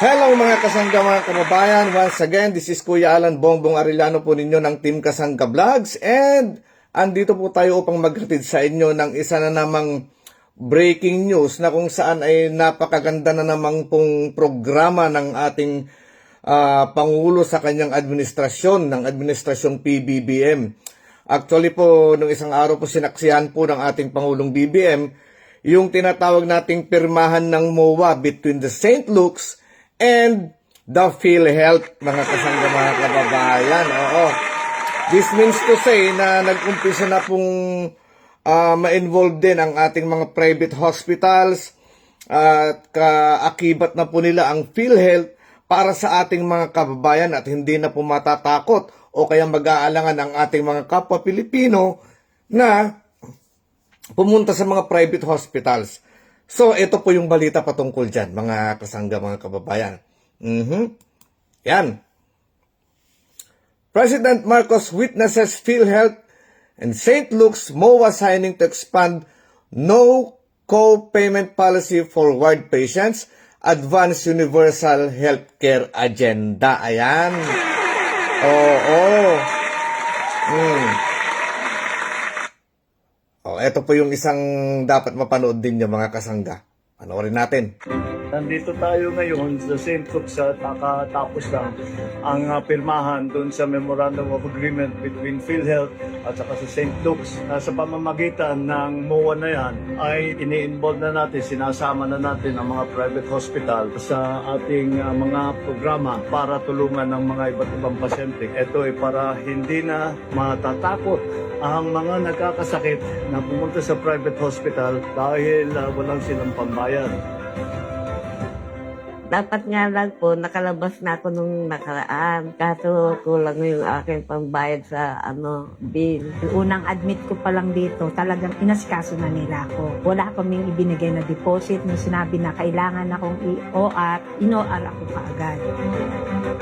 Hello mga kasangga, mga kababayan. Once again, this is Kuya Alan Bongbong Arellano po ninyo ng Team Kasangga Vlogs. And andito po tayo upang maghatid sa inyo ng isa na namang breaking news na kung saan ay napakaganda na namang pong programa ng ating Pangulo sa kanyang administrasyon, ng administrasyong PBBM. Actually po, nung isang araw po sinaksihan po ng ating Pangulong BBM, yung tinatawag nating pirmahan ng MOA between the St. Luke's and the PhilHealth, mga kasangga, mga kababayan. Oo. This means to say na nag-umpisa na pong ma-involve din ang ating mga private hospitals at kaakibat na po nila ang PhilHealth para sa ating mga kababayan at hindi na po matatakot o kaya mag-aalangan ang ating mga kapwa Pilipino na pumunta sa mga private hospitals. So, ito po yung balita patungkol dyan, mga kasangga, mga kababayan. Yan. President Marcos witnesses PhilHealth and St. Luke's MOA signing to expand no co-payment policy for ward patients, advanced universal healthcare agenda. Ayan. Oo. Ito po yung isang dapat mapanood din nyo, mga kasangga. Panoorin natin. Nandito tayo ngayon sa St. Luke's at nakatapos lang ang pirmahan doon sa Memorandum of Agreement between PhilHealth at saka sa St. Luke's. Sa pamamagitan ng MOA na yan ay ini-involve na natin, sinasama na natin ang mga private hospital sa ating mga programa para tulungan ng mga iba't ibang pasyente. Ito ay para hindi na matatakot ang mga nagkakasakit na pumunta sa private hospital dahil walang silang pambayad. Dapat nga lang po, nakalabas na ako nung nakaraan. Kaso kulang yung aking pambayad sa bill. Unang admit ko pa lang dito, talagang inasikaso na nila ako. Wala kaming ibinigay na deposit. Nung sinabi na kailangan akong i-OR, ino-OR ako kaagad.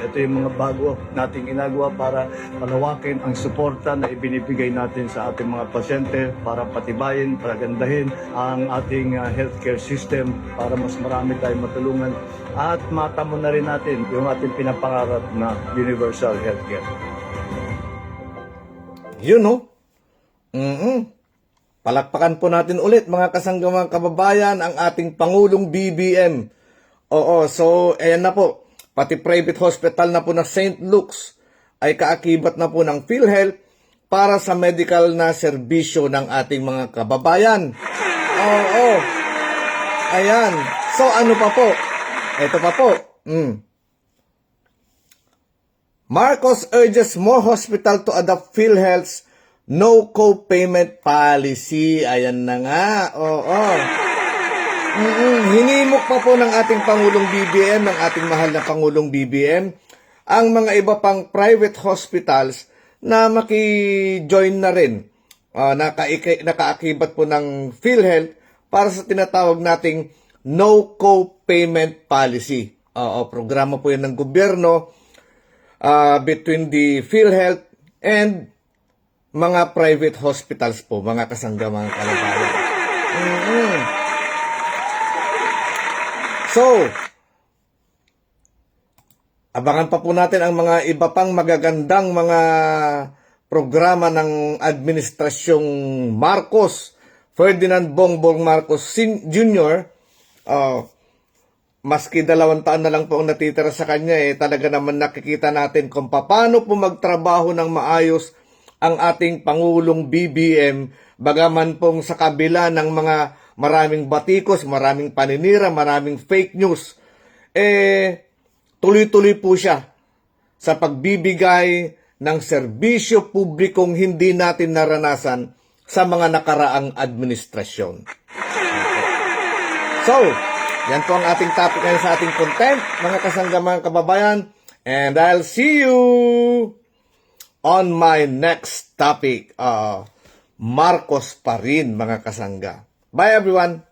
Ito yung mga bago nating ginagawa para palawakin ang suporta na ibinibigay natin sa ating mga pasyente para patibayin, para gandahin ang ating healthcare system para mas marami tayong matulungan at matamo na rin natin yung ating pinapangarap na universal healthcare. Yun, no? Palakpakan po natin ulit, mga kasangga, mga kababayan, ang ating Pangulong BBM. Oo, so, ayan na po. Pati private hospital na po na St. Luke's ay kaakibat na po ng PhilHealth para sa medical na serbisyo ng ating mga kababayan. Oo. Ayan. So, ano pa po? Ito pa po. Marcos urges more hospital to adopt PhilHealth's no co-payment policy. Ayan na nga. Oo. Hinimok pa po ng ating Pangulong BBM, ng ating mahal na Pangulong BBM, ang mga iba pang private hospitals na maki-join na rin, nakaakibat po ng PhilHealth para sa tinatawag nating no co-payment policy. Programa po yan ng gobyerno between the PhilHealth and mga private hospitals po, mga kasangga, mga kababayan. So, abangan pa po natin ang mga iba pang magagandang mga programa ng Administrasyong Marcos, Ferdinand Bongbong Marcos Jr. Maski 2 taon na lang po ang natitira sa kanya, talaga naman nakikita natin kung paano po magtrabaho ng maayos ang ating Pangulong BBM, bagaman pong sa kabila ng mga maraming batikos, maraming paninira, maraming fake news, tuloy-tuloy po siya sa pagbibigay ng serbisyo publikong hindi natin naranasan sa mga nakaraang administrasyon. So, yan po ang ating topic ngayon sa ating content, mga kasangga, mga kababayan. And I'll see you on my next topic. Marcos pa rin, mga kasangga. Bye everyone!